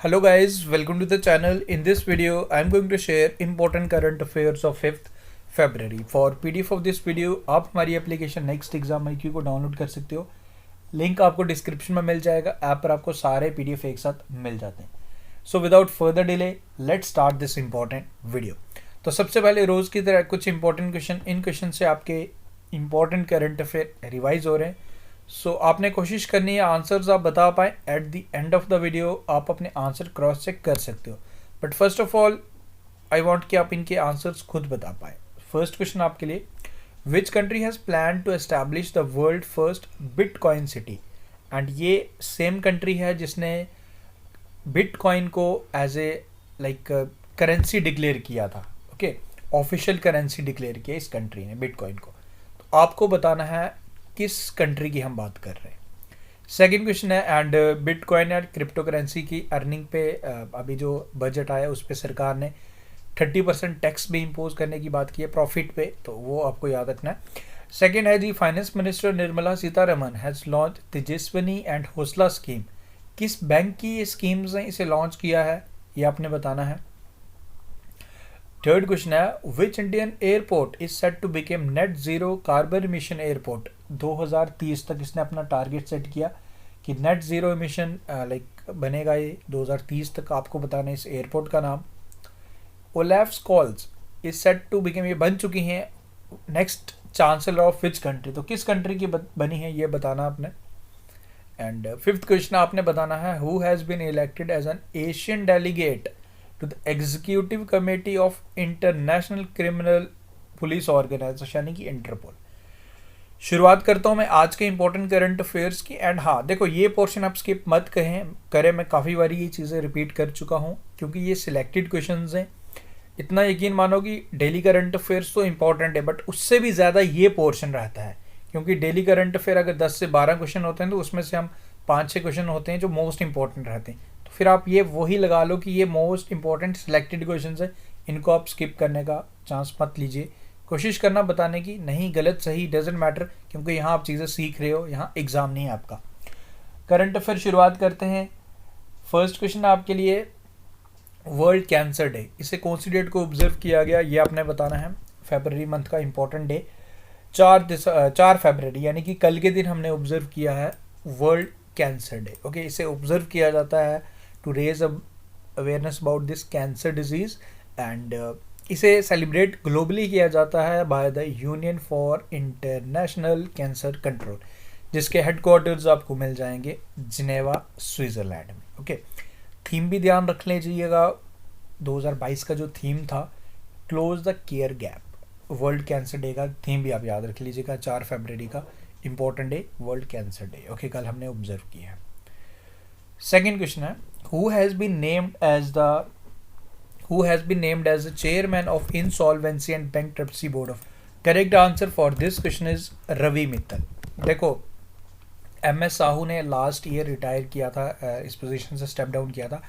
Hello guys, welcome to the channel. In this video, I am going to share important current affairs of 5th February. For PDF of this video, आप हमारी application next exam IQ को download कर सकते हो। Link आपको description में मिल जाएगा। App पर आपको सारे PDF एक साथ मिल जाते हैं। So without further delay, let's start this important video. तो सबसे पहले रोज की तरह कुछ इंपॉर्टेंट क्वेश्चन, इन क्वेश्चन से आपके इंपॉर्टेंट करंट अफेयर रिवाइज हो रहे हैं। सो आपने कोशिश करनी है आंसर्स आप बता पाए। At the end of the video आप अपने आंसर क्रॉस चेक कर सकते हो, but first of all I want कि आप इनके आंसर्स खुद बता पाए। फर्स्ट क्वेश्चन आपके लिए, which country has plan to establish the world first bitcoin city? And ये सेम कंट्री है जिसने बिटकॉइन को एज ए करेंसी डिक्लेयर किया था। ओके, ऑफिशियल करेंसी डिक्लेयर किया इस कंट्री ने बिटकॉइन को। तो आपको बताना है किस कंट्री की हम बात कर रहे हैं। सेकंड क्वेश्चन है, एंड बिटकॉइन और क्रिप्टो करेंसी की अर्निंग पे अभी जो बजट आया उस पर सरकार ने 30% टैक्स भी इम्पोज करने की बात की है प्रॉफिट पे, तो वो आपको याद रखना है। सेकंड है जी, finance minister Nirmala Sitharaman has launch Tejaswini and Hausla scheme. किस बैंक की ये स्कीम्स हैं, इसे लॉन्च किया है, ये आपने बताना है। थर्ड क्वेश्चन है, which Indian airport is set to become net zero carbon emission airport? 2030 तक इसने अपना टारगेट सेट किया कि नेट जीरो इमिशन बनेगा ये 2030 तक। आपको बताना है इस एयरपोर्ट का नाम। Olaf Scholz is set to become, ये बन चुकी हैं next chancellor of which country? तो किस कंट्री की बनी है ये बताना आपने। एंड फिफ्थ क्वेश्चन आपने बताना है, who has been elected as an Asian delegate to the executive committee of international criminal police organization यानी कि इंटरपोल। शुरुआत करता हूँ मैं आज के इंपॉर्टेंट करंट अफेयर्स की। एंड हाँ देखो, ये पोर्शन आप स्किप मत करें, मैं काफ़ी बारी ये चीज़ें रिपीट कर चुका हूँ क्योंकि ये सिलेक्टेड क्वेश्चंस हैं। इतना यकीन मानो कि डेली करंट अफेयर्स तो इंपॉर्टेंट है, बट उससे भी ज़्यादा ये पोर्शन रहता है क्योंकि डेली करंट अफेयर अगर 10 से 12 क्वेश्चन होते हैं तो उसमें से हम 5-6 क्वेश्चन होते हैं जो मोस्ट इंपॉर्टेंट रहते हैं। तो फिर आप ये वही लगा लो कि ये मोस्ट इंपॉर्टेंट सिलेक्टेड क्वेश्चन है, इनको आप स्किप करने का चांस मत लीजिए। कोशिश करना बताने की, नहीं गलत सही डजेंट मैटर, क्योंकि यहाँ आप चीज़ें सीख रहे हो, यहाँ एग्जाम नहीं है आपका। करंट अफेयर शुरुआत करते हैं। फर्स्ट क्वेश्चन आपके लिए, वर्ल्ड कैंसर डे, इसे कौन सी डेट को ऑब्जर्व किया गया ये आपने बताना है। फरवरी मंथ का इंपॉर्टेंट डे 4 फरवरी यानी कि कल के दिन हमने ऑब्जर्व किया है वर्ल्ड कैंसर डे। ओके, इसे ऑब्जर्व किया जाता है to raise awareness about this cancer disease. And इसे सेलिब्रेट ग्लोबली किया जाता है by the union for international cancer control, जिसके हेडक्वार्टर्स आपको मिल जाएंगे जिनेवा स्विट्ज़रलैंड में। ओके, थीम भी ध्यान रख लीजिएगा, 2022 का जो थीम था close the care gap. World cancer day का थीम भी आप याद रख लीजिएगा, 4 फरवरी का important day world cancer day. Okay, कल हमने ऑब्जर्व किया है। सेकेंड क्वेश्चन है, who has been named as the chairman of insolvency and bankruptcy board of? Correct answer for this question is Ravi Mittal. देखो, MS साहू ने लास्ट ईयर रिटायर किया था, इस पोजीशन से स्टेप डाउन किया था।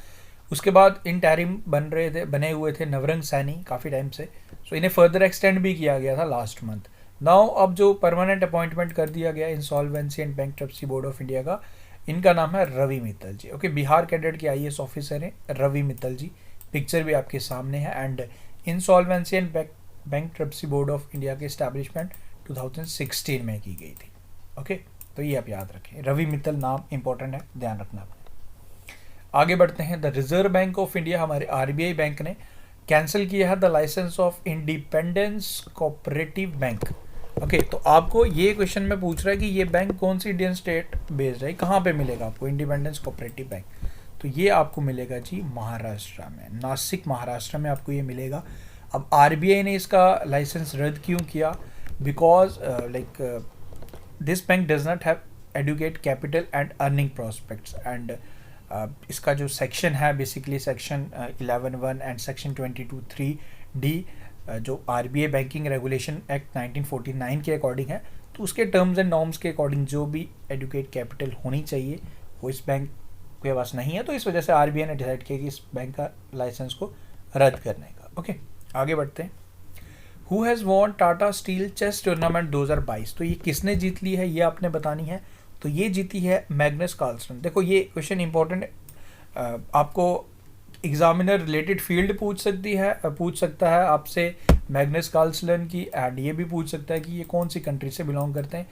उसके बाद इंटरिम बने हुए थे नवरंग सैनी काफ़ी टाइम से, सो इन्हें फर्दर एक्सटेंड भी किया गया था लास्ट मंथ। नाउ अब जो परमानेंट अपॉइंटमेंट कर दिया गया insolvency and bankruptcy board of India का, इनका नाम है रवि मित्तल जी। ओके, बिहार कैडेट के IAS ऑफिसर हैं रवि मित्तल जी, पिक्चर भी आपके सामने है। And insolvency and bankruptcy board of India की एस्टैब्लिशमेंट 2016 में की गई थी। ओके, तो ये आप याद रखें, रवि मित्तल नाम इंपॉर्टेंट है, ध्यान रखना। आगे बढ़ते हैं। The reserve bank of India, हमारे RBI बैंक ने कैंसिल किया है the licence of independence cooperative bank. Okay, तो आपको ये क्वेश्चन में पूछ रहा है कि ये बैंक कौन सी इंडियन स्टेट बेस्ड है, कहाँ पे मिलेगा आपको इंडिपेंडेंस कोऑपरेटिव बैंक? तो ये आपको मिलेगा जी महाराष्ट्र में, नासिक महाराष्ट्र में आपको ये मिलेगा। अब RBI ने इसका लाइसेंस रद्द क्यों किया? Because this bank does not have adequate capital and earning prospects. And इसका जो सेक्शन है basically section 11(1) and section 22(3)(d जो RBI बैंकिंग रेगुलेशन एक्ट 1949 के अकॉर्डिंग है, तो उसके टर्म्स एंड नॉर्म्स के अकॉर्डिंग जो भी एडुकेट कैपिटल होनी चाहिए वो इस बैंक के पास नहीं है। तो इस वजह से RBI ने डिसाइड किया कि इस बैंक का लाइसेंस को रद्द करने का। ओके, आगे बढ़ते हैं। Who has won Tata steel chess tournament 2022? तो ये किसने जीत ली है ये आपने बतानी है। तो ये जीती है मैग्नस कार्लसन। देखो, ये क्वेश्चन इंपॉर्टेंट है, आपको एग्जामिनर रिलेटेड फील्ड पूछ सकता है आपसे मैग्नस कार्लसन की, एंड ये भी पूछ सकता है कि ये कौन सी कंट्री से बिलोंग करते हैं,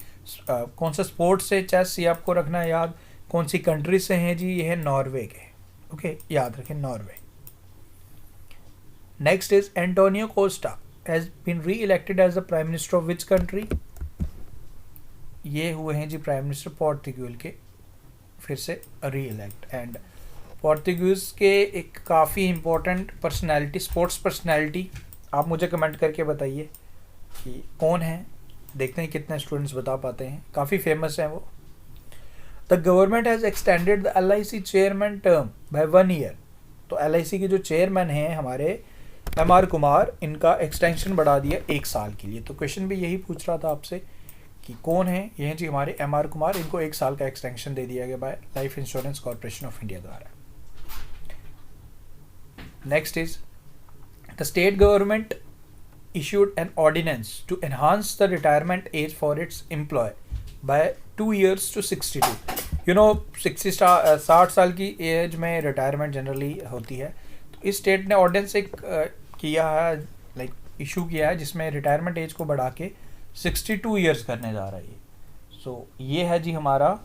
कौन सा स्पोर्ट्स से चेस, ये आपको रखना है याद। कौन सी कंट्री से हैं जी, ये है नॉर्वे के। ओके, याद रखें Norway. Next is Antonio Costa has been re elected as the prime minister of which country. ये हुए हैं जी प्राइम मिनिस्टर पोर्तुगल के, फिर से री इलेक्ट। एंड पोर्तुगीज के एक काफ़ी इम्पोर्टेंट पर्सनैलिटी, स्पोर्ट्स पर्सनैलिटी, आप मुझे कमेंट करके बताइए कि कौन है, देखते हैं कितने स्टूडेंट्स बता पाते हैं। काफ़ी फेमस हैं वो। The government has extended the LIC chairman term by 1 year. तो LIC के जो चेयरमैन हैं हमारे MR कुमार, इनका एक्सटेंशन बढ़ा दिया 1 साल के लिए। तो क्वेश्चन भी यही पूछ रहा था आपसे कि कौन है, ये हैं जी हमारे MR कुमार, इनको 1 साल का एक्सटेंशन दे दिया गया bye life insurance corporation of India द्वारा। Next is the state government issued an ordinance to enhance the retirement age for its employee by 2 years to 62. You know 60 साल की एज में रिटायरमेंट जनरली होती है। तो इस स्टेट ने ordinance एक किया है, लाइक इशू किया है, जिसमें रिटायरमेंट एज को बढ़ा के 62 ईयर्स करने जा रहा है। सो ये है जी हमारा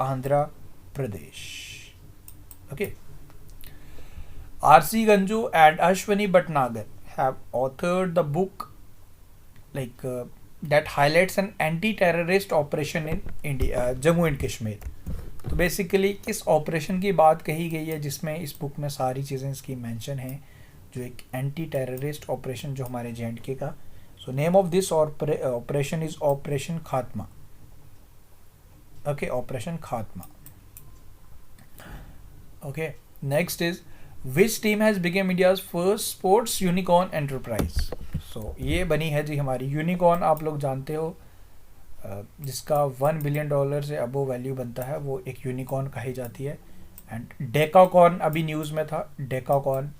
Andhra Pradesh. Okay, R.C. Ganju and Ashwani Bhatnagar have authored the book that highlights an anti-terrorist operation in India, Jammu and Kashmir. तो बेसिकली किस ऑपरेशन की बात कही गई है जिसमें इस बुक में सारी चीज़ें इसकी मेंशन हैं, जो एक एंटी टेररिस्ट ऑपरेशन जो हमारे J&K का। So name of this operation is operation खात्मा। ओके, ऑपरेशन खात्मा। Okay, next is Which team has become India's first sports unicorn enterprise? So ये बनी है जी हमारी यूनिकॉर्न, आप लोग जानते हो जिसका $1 बिलियन से अबो वैल्यू बनता है, वो एक यूनिकॉर्न कही जाती है। एंड डेकाकॉर्न अभी न्यूज़ में था, डेकाकॉर्न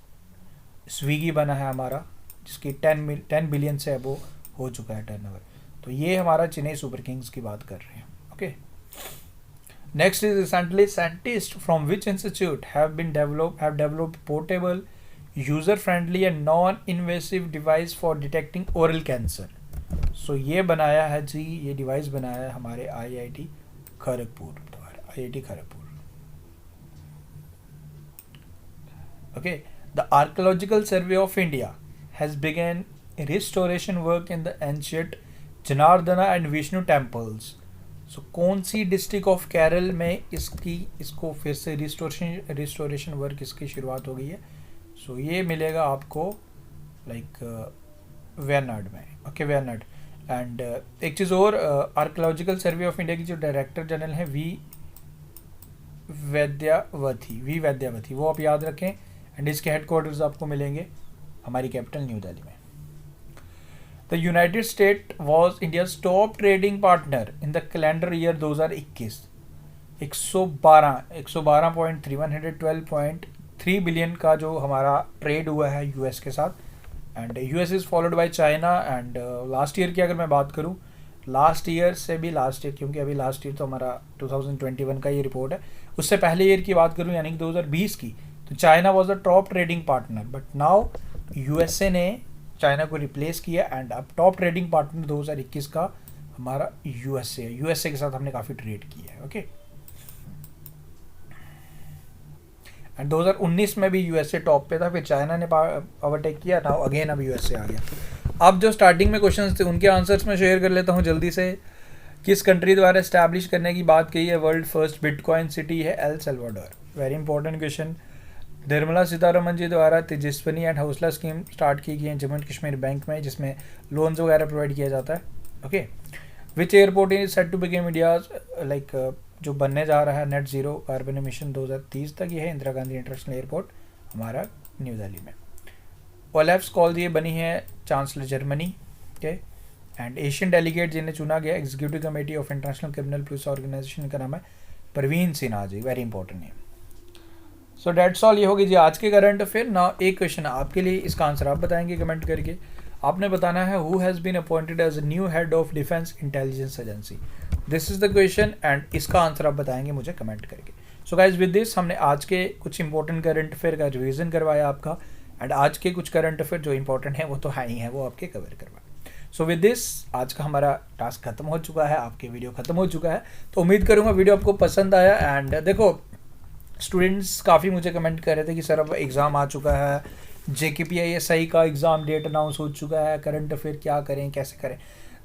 स्विगी बना है हमारा, जिसकी 10 बिलियन से अबो हो चुका है टर्नओवर। तो ये हमारा चेन्नई सुपर किंग्स की बात कर रहे हैं। Okay, next is recently scientists from which institute have developed portable, user-friendly and non-invasive device for detecting oral cancer. So ये बनाया है जी, ये डिवाइस बनाया है हमारे IIT खड़गपुर द्वारा, IIT Kharagpur. Okay, the Archaeological Survey of India has begun restoration work in the ancient Janardana and Vishnu temples. सो कौन सी district of Kerala में इसको फिर से रिस्टोरेशन वर्क इसकी शुरुआत हो गई है। सो ये मिलेगा आपको लाइक वायनाड में। ओके, वायनाड। एंड एक चीज़ और, आर्कियोलॉजिकल सर्वे ऑफ इंडिया की जो डायरेक्टर जनरल हैं वी वैद्यावती, वो आप याद रखें। एंड इसके हेडक्वार्टर्स आपको मिलेंगे हमारी कैपिटल न्यू दिल्ली में। The United States was India's top trading partner in the calendar year 2021. 112.3 billion का जो हमारा ट्रेड हुआ है US के साथ। And US is followed by China. And last year की अगर मैं बात करूँ, लास्ट ईयर से भी लास्ट ईयर, क्योंकि अभी लास्ट ईयर तो हमारा 2021 का ये रिपोर्ट है, उससे पहले ईयर की बात करूँ यानी कि 2020 की, तो China was the top trading partner. But now USA ने चाइना को रिप्लेस किया एंड अब टॉप ट्रेडिंग पार्टनर 2021 का हमारा यूएसए के साथ हमने काफ़ी ट्रेड किया है। ओके, एंड 2019 में भी यूएसए टॉप पे था, फिर चाइना ने ओवरटेक किया, नाउ अगेन अब यूएसए आ गया। अब जो स्टार्टिंग में क्वेश्चंस थे उनके आंसर्स में शेयर कर लेता हूँ जल्दी से। किस कंट्री द्वारा एस्टैब्लिश करने की बात कही है? वर्ल्ड फर्स्ट बिटकॉइन सिटी है El Salvador. Very important question. Nirmala Sitharaman ji द्वारा Tejaswini and Hausla scheme start की गई है जम्मू एंड कश्मीर बैंक में, जिसमें लोन्स वगैरह प्रोवाइड किया जाता है। Okay, which airport is set to become India's जो बनने जा रहा है नेट जीरो कार्बन एमिशन 2030 तक, ये है इंदिरा गांधी इंटरनेशनल एयरपोर्ट हमारा न्यू दिल्ली में। ओलेफ्स कॉल ये बनी है चांसलर जर्मनी के। एंड एशियन डेलीगेट जिन्हें चुना गया executive committee of international criminal police organization का नाम है Parveen Sinha ji. Very important name. So that's all, ये होगी जी आज के करंट अफेयर। ना एक क्वेश्चन आपके लिए, इसका आंसर आप बताएंगे कमेंट करके। आपने बताना है who has been appointed as new head of defence intelligence agency. This is the question and इसका आंसर आप बताएंगे मुझे कमेंट करके। सो गाइज विद दिस हमने आज के कुछ इंपॉर्टेंट करंट अफेयर का रिवीजन करवाया आपका, एंड आज के कुछ करंट अफेयर जो इंपॉर्टेंट है वो तो है ही है, वो आपके कवर करवाए। सो विद दिस आज का हमारा टास्क खत्म हो चुका है, आपके वीडियो खत्म हो चुका है। तो उम्मीद करूँगा वीडियो आपको पसंद आया। एंड देखो स्टूडेंट्स काफ़ी मुझे कमेंट कर रहे थे कि सर अब एग्ज़ाम आ चुका है, JKPISI का एग्ज़ाम डेट अनाउंस हो चुका है, करंट अफेयर क्या करें कैसे करें।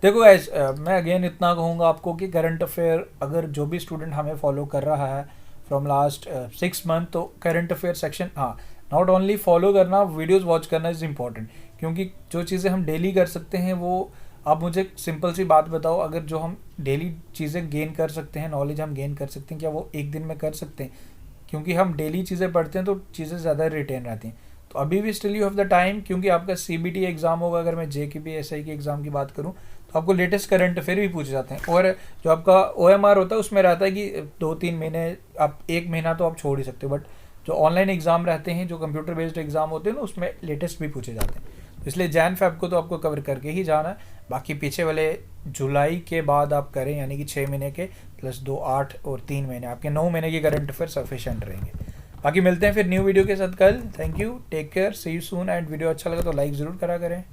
देखो गाइस, मैं अगेन इतना कहूँगा आपको कि करंट अफेयर अगर जो भी स्टूडेंट हमें फॉलो कर रहा है फ्रॉम लास्ट 6 मंथ, तो करंट अफेयर सेक्शन, हाँ, नॉट ओनली फॉलो करना, वीडियोस वॉच करना इज़ इम्पॉर्टेंट। क्योंकि जो चीज़ें हम डेली कर सकते हैं वो, आप मुझे सिंपल सी बात बताओ, अगर जो हम डेली चीज़ें गेन कर सकते हैं, नॉलेज हम गेन कर सकते हैं, क्या वो एक दिन में कर सकते हैं? क्योंकि हम डेली चीज़ें पढ़ते हैं तो चीज़ें ज़्यादा रिटेन रहती हैं। तो अभी भी still you have the time, क्योंकि आपका CBT एग्ज़ाम होगा। अगर मैं JKPSI के एग्ज़ाम की बात करूँ तो आपको लेटेस्ट करंट अफेयर भी पूछे जाते हैं, और जो आपका OMR होता है उसमें रहता है कि 2-3 महीने, आप 1 महीना तो आप छोड़ ही सकते हो, बट जो ऑनलाइन एग्ज़ाम रहते हैं, जो कंप्यूटर बेस्ड एग्ज़ाम होते हैं ना, उसमें लेटेस्ट भी पूछे जाते हैं। इसलिए Jan-Feb को तो आपको कवर करके ही जाना है। बाकी पीछे वाले जुलाई के बाद आप करें, यानी कि 6 महीने के प्लस 2 8 और 3 महीने, आपके 9 महीने के करंट अफेयर सफिशिएंट रहेंगे। बाकी मिलते हैं फिर न्यू वीडियो के साथ कल। Thank you, take care, see you soon. And video अच्छा लगा तो लाइक ज़रूर करा करें।